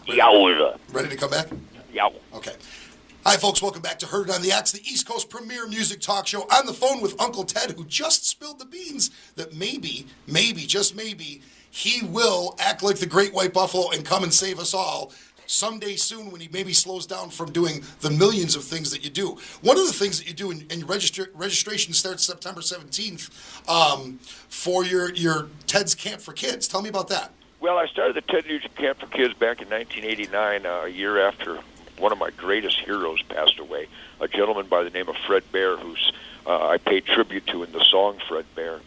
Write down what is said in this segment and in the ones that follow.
Yow. Ready to come back? Yow. Okay. Hi, folks. Welcome back to Heard It on the Axe, the East Coast premier music talk show. On the phone with Uncle Ted, who just spilled the beans that maybe, just maybe, he will act like the great white buffalo and come and save us all someday soon when he maybe slows down from doing the millions of things that you do. One of the things that you do, and your registration starts September 17th for your Ted's Camp for Kids. Tell me about that. Well, I started the Ted Nugent Camp for Kids back in 1989, a year after one of my greatest heroes passed away, a gentleman by the name of Fred Bear, who's I paid tribute to in the song Fred Bear.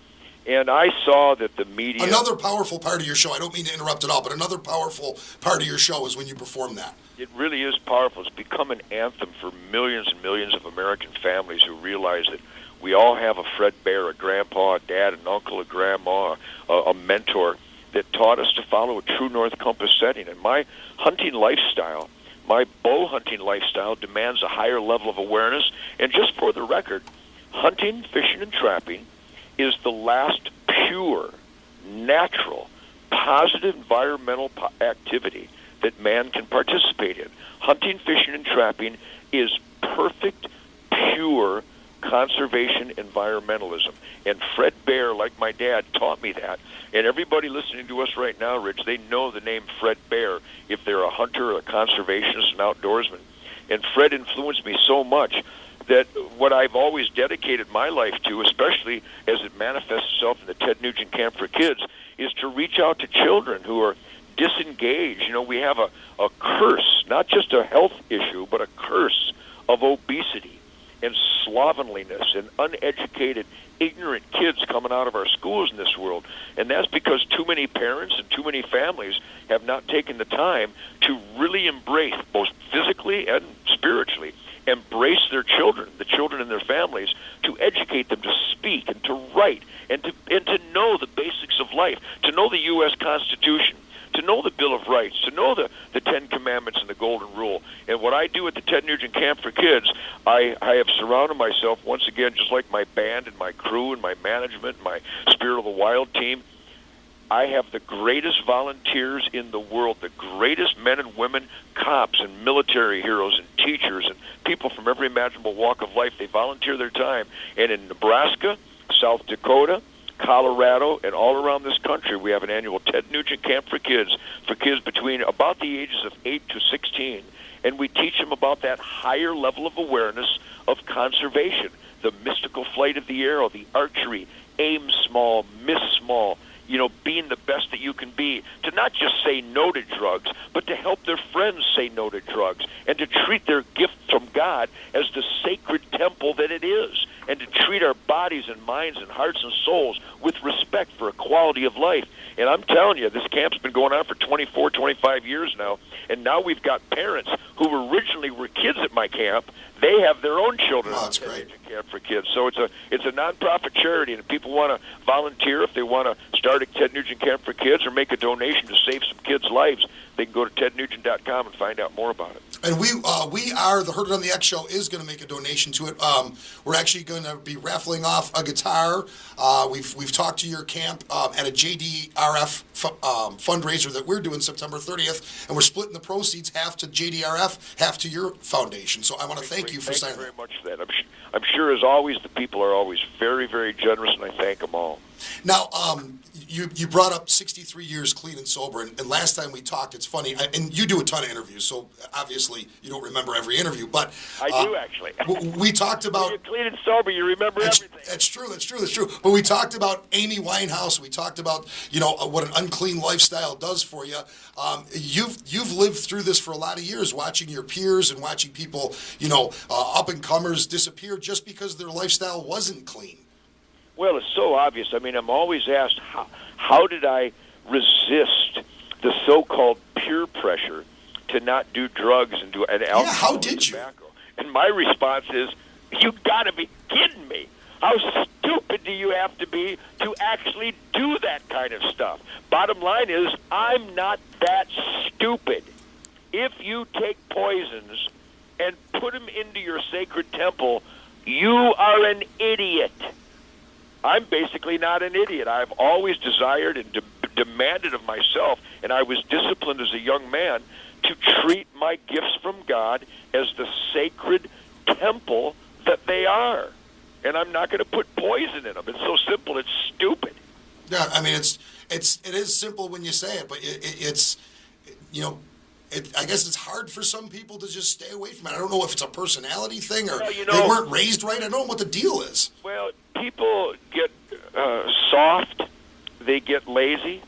And I saw that the media... Another powerful part of your show, I don't mean to interrupt at all, but another powerful part of your show is when you perform that. It really is powerful. It's become an anthem for millions and millions of American families who realize that we all have a Fred Bear, a grandpa, a dad, an uncle, a grandma, a mentor that taught us to follow a true north compass setting. And my hunting lifestyle, my bow hunting lifestyle, demands a higher level of awareness. And just for the record, hunting, fishing, and trapping is the last pure, natural, positive environmental activity that man can participate in. Hunting, fishing, and trapping is perfect, pure conservation environmentalism. And Fred Bear, like my dad, taught me that. And everybody listening to us right now, Rich, they know the name Fred Bear if they're a hunter, a conservationist, an outdoorsman. And Fred influenced me so much that what I've always dedicated my life to, especially as it manifests itself in the Ted Nugent Camp for Kids, is to reach out to children who are disengaged. You know, we have a curse, not just a health issue, but a curse of obesity and slovenliness and uneducated, ignorant kids coming out of our schools in this world. And that's because too many parents and too many families have not taken the time to really embrace, both physically and spiritually, embrace their children, the children and their families, to educate them to speak and to write and to know the basics of life, to know the U.S. Constitution, to know the Bill of Rights, to know the Ten Commandments and the Golden Rule. And what I do at the Ted Nugent Camp for Kids, I have surrounded myself, once again, just like my band and my crew and my management, my Spirit of the Wild team, I have the greatest volunteers in the world, the greatest men and women, cops and military heroes and teachers and people from every imaginable walk of life. They volunteer their time. And in Nebraska, South Dakota, Colorado, and all around this country, we have an annual Ted Nugent Camp for kids between about the ages of 8 to 16. And we teach them about that higher level of awareness of conservation, the mystical flight of the arrow, the archery, aim small, miss small, you know, being the best that you can be, to not just say no to drugs, but to help their friends say no to drugs, and to treat their gift from God as the sacred temple that it is, and to treat our bodies and minds and hearts and souls with respect for a quality of life. And I'm telling you, this camp's been going on for 24, 25 years now, and now we've got parents who originally were kids at my camp. They have their own children at the Ted Nugent Camp for Kids. So it's a nonprofit charity, and if people want to volunteer, if they want to start a Ted Nugent Camp for Kids or make a donation to save some kids' lives, they can go to tednugent.com and find out more about it. And we are, the Heard It on the X show is going to make a donation to it. We're actually going to be raffling off a guitar. We've talked to your camp at a JDRF fundraiser that we're doing September 30th, and we're splitting the proceeds, half to JDRF, half to your foundation. So I want to thank you for saying that. Thank you very much for that. I'm sure, as always, the people are always very, very generous, and I thank them all. Now, you brought up 63 years clean and sober, and last time we talked, it's funny, and you do a ton of interviews, so obviously you don't remember every interview, but... I do, actually. We talked about... When you're clean and sober, you remember everything. That's true. But we talked about Amy Winehouse, we talked about, you know, what an unclean lifestyle does for you. You've lived through this for a lot of years, watching your peers and watching people, you know, up-and-comers disappear just because their lifestyle wasn't clean. Well, it's so obvious. I mean, I'm always asked, how did I resist the so-called peer pressure to not do drugs and alcohol how did you? Tobacco? And my response is, you got to be kidding me. How stupid do you have to be to actually do that kind of stuff? Bottom line is, I'm not that stupid. If you take poisons and put them into your sacred temple, you are an idiot. I'm basically not an idiot. I've always desired and demanded of myself, and I was disciplined as a young man, to treat my gifts from God as the sacred temple that they are. And I'm not going to put poison in them. It's so simple, it's stupid. Yeah, I mean, it is simple when you say it, but it's, you know, I guess it's hard for some people to just stay away from it. I don't know if it's a personality thing or they weren't raised right. I don't know what the deal is. Well, people get soft, they get lazy,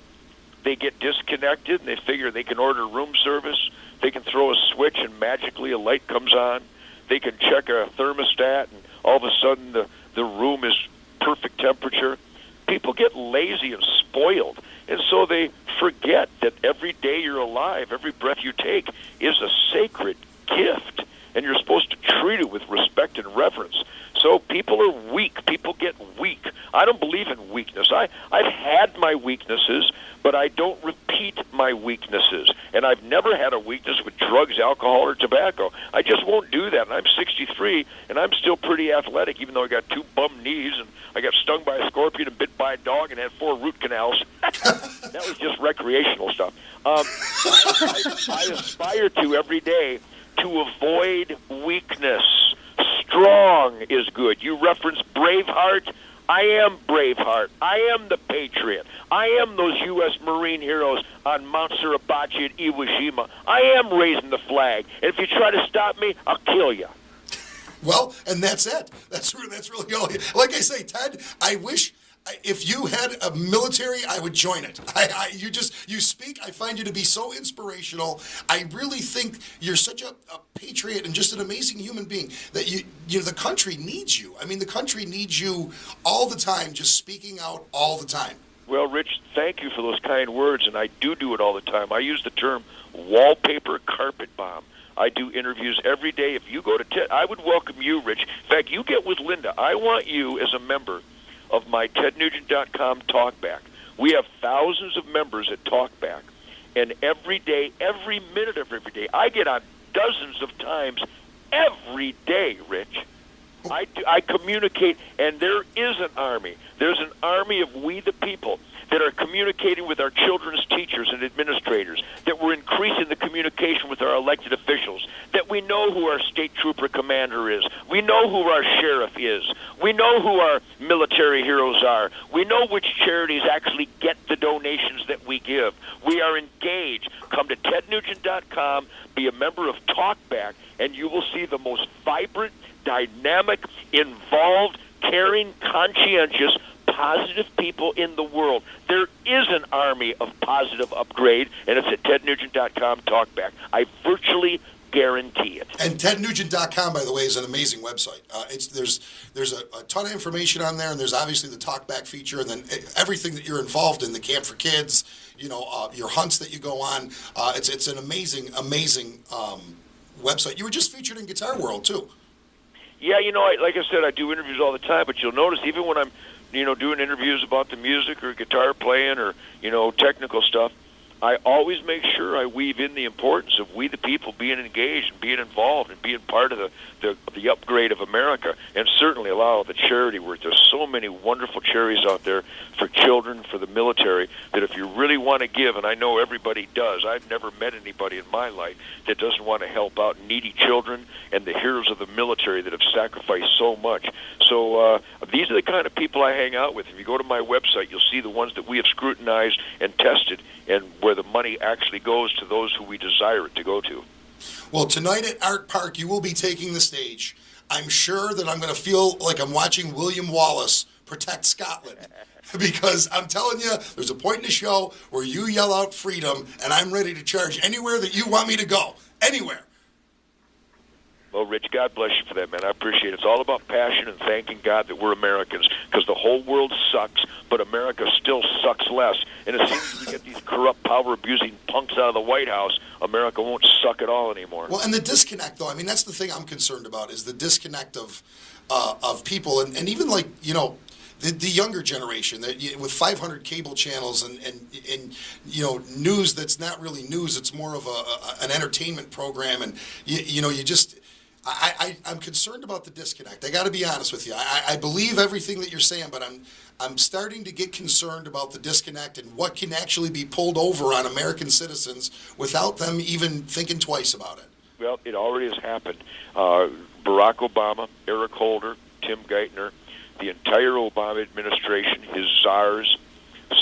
they get disconnected, and they figure they can order room service, they can throw a switch and magically a light comes on, they can check a thermostat and all of a sudden the room is perfect temperature. People get lazy and spoiled, and so they forget that every day you're alive, every breath you take is a sacred gift, and you're supposed to treat it with respect and reverence. So people are weak. People get weak. I don't believe in weakness. I've had my weaknesses, but I don't repeat my weaknesses. And I've never had a weakness with drugs, alcohol, or tobacco. I just won't do that. And I'm 63, and I'm still pretty athletic, even though I got 2 bum knees, and I got stung by a scorpion and bit by a dog and had 4 root canals. That was just recreational stuff. I aspire to every day to avoid weakness. Strong is good. You reference Braveheart. I am Braveheart. I am the Patriot. I am those U.S. Marine heroes on Mount Suribachi at Iwo Jima. I am raising the flag. And if you try to stop me, I'll kill you. Well, and that's it. That's really all. Like I say, Ted, I wish if you had a military, I would join it. You speak. I find you to be so inspirational. I really think you're such a patriot and just an amazing human being that the country needs you. I mean, the country needs you all the time, just speaking out all the time. Well, Rich, thank you for those kind words, and I do it all the time. I use the term wallpaper carpet bomb. I do interviews every day. If you go to TED, I would welcome you, Rich. In fact, you get with Linda. I want you as a member of my TedNugent.com talkback. We have thousands of members at Talkback, and every day, every minute of every day, I get on dozens of times every day, Rich. I communicate, and there is an army. There's an army of we the people that are communicating with our children's teachers and administrators, that we're increasing the communication with our elected officials, that we know who our state trooper commander is, we know who our sheriff is, we know who our military heroes are, we know which charities actually get the donations that we give. We are engaged. Come to TedNugent.com, be a member of Talkback, and you will see the most vibrant, dynamic, involved, caring, conscientious, positive people in the world. There is an army of positive upgrade, and it's at TedNugent.com talkback. I virtually guarantee it. And TedNugent.com, by the way, is an amazing website. There's a ton of information on there, and there's obviously the talkback feature, and then everything that you're involved in, the Camp for Kids, your hunts that you go on. It's an amazing website. You were just featured in Guitar World, too. Yeah, like I said, I do interviews all the time, but you'll notice even when I'm doing interviews about the music or guitar playing or, technical stuff, I always make sure I weave in the importance of we the people being engaged and being involved and being part of the upgrade of America, and certainly a lot of the charity work. There's so many wonderful charities out there for children, for the military, that if you really want to give, and I know everybody does, I've never met anybody in my life that doesn't want to help out needy children and the heroes of the military that have sacrificed so much. So these are the kind of people I hang out with. If you go to my website, you'll see the ones that we have scrutinized and tested, and where the money actually goes to those who we desire it to go to. Well, tonight at Artpark, you will be taking the stage. I'm sure that I'm going to feel like I'm watching William Wallace protect Scotland. Because I'm telling you, there's a point in the show where you yell out freedom, and I'm ready to charge anywhere that you want me to go. Anywhere. Well, Rich, God bless you for that, man. I appreciate it. It's all about passion and thanking God that we're Americans, because the whole world sucks, but America still sucks less. And as soon as we get these corrupt, power-abusing punks out of the White House, America won't suck at all anymore. Well, and the disconnect, though, I mean, that's the thing I'm concerned about, is the disconnect of people, and even like, the younger generation that with 500 cable channels and news that's not really news, it's more of an entertainment program, and you just I'm concerned about the disconnect. I got to be honest with you. I believe everything that you're saying, but I'm starting to get concerned about the disconnect and what can actually be pulled over on American citizens without them even thinking twice about it. Well, it already has happened. Barack Obama, Eric Holder, Tim Geithner, the entire Obama administration, his czars,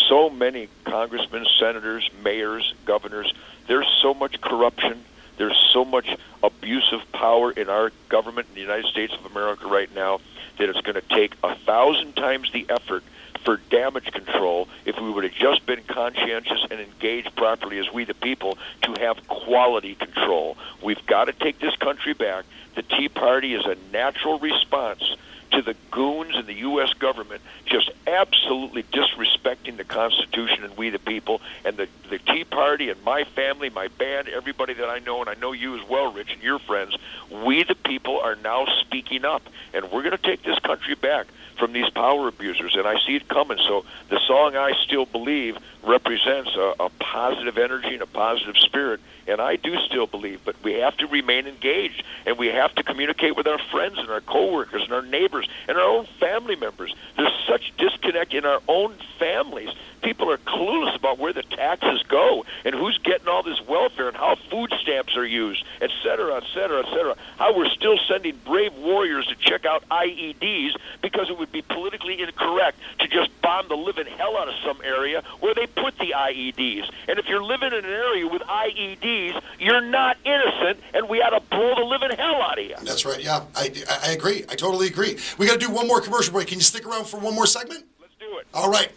so many congressmen, senators, mayors, governors. There's so much corruption. There's so much abuse of power in our government in the United States of America right now that it's going to take 1,000 times the effort for damage control if we would have just been conscientious and engaged properly as we the people to have quality control. We've got to take this country back. The Tea Party is a natural response to the goons in the U.S. government just absolutely disrespecting the Constitution and we the people, and the Tea Party and my family, my band, everybody that I know, and I know you as well, Rich, and your friends, we the people are now speaking up, and we're going to take this country back from these power abusers, and I see it coming. So the song I Still Believe represents a positive energy and a positive spirit, and I do still believe, but we have to remain engaged, and we have to communicate with our friends and our coworkers and our neighbors and our own family members. There's such disconnect in our own families. People are clueless about where the taxes go and who's getting all this welfare and how food stamps are used, et cetera, et cetera, et cetera. How we're still sending brave warriors to check out IEDs because it would be politically incorrect to just bomb the living hell out of some area where they put the IEDs. And if you're living in an area with IEDs, you're not innocent, and we ought to blow the living hell out of you. That's right. Yeah, I agree. I totally agree. We got to do one more commercial break. Can you stick around for one more segment? Let's do it. All right.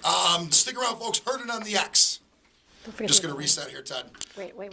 Stick around, folks. Heard it on the X. Just going to reset here, Ted. Wait.